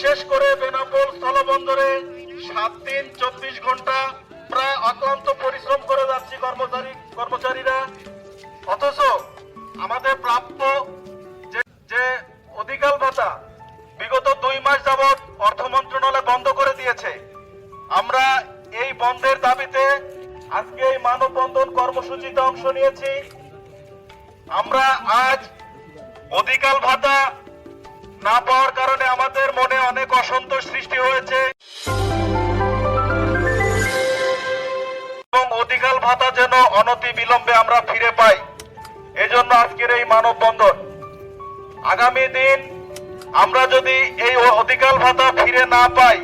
বিশেষ করে বেনাপোল স্থলবন্দরে 7 দিন 24 ঘন্টা প্রায় অক্লান্ত পরিশ্রম করে যাচ্ছি কর্মচারীরা, অথচ আমাদের প্রাপ্য যে অধিকার ভাতা বিগত 2 মাস যাবৎ অর্থ মন্ত্রণালয় বন্ধ করে দিয়েছে। আমরা এই বন্ধের দাবিতে আজকে এই মানববন্ধন কর্মসূচিতে অংশ নিয়েছি। আমরা আজ অধিকার ভাতা না পাওয়ার কারণে আমাদের মনে অনেক অসন্তোষ সৃষ্টি হয়েছে এবং অধিকার ভাতা যেন অনতি বিলম্বে আমরা ফিরে পাই, এজন্য আজকের এই মানববন্ধন। আগামী দিন আমরা যদি এই অধিকার ভাতা ফিরে না পাই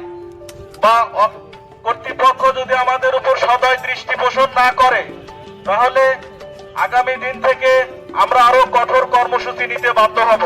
বা কর্তৃপক্ষ যদি আমাদের উপর সদয় দৃষ্টি পোষণ না করে, তাহলে আগামী দিন থেকে আমরা আরো কঠোর কর্মসূচি নিতে বাধ্য হব।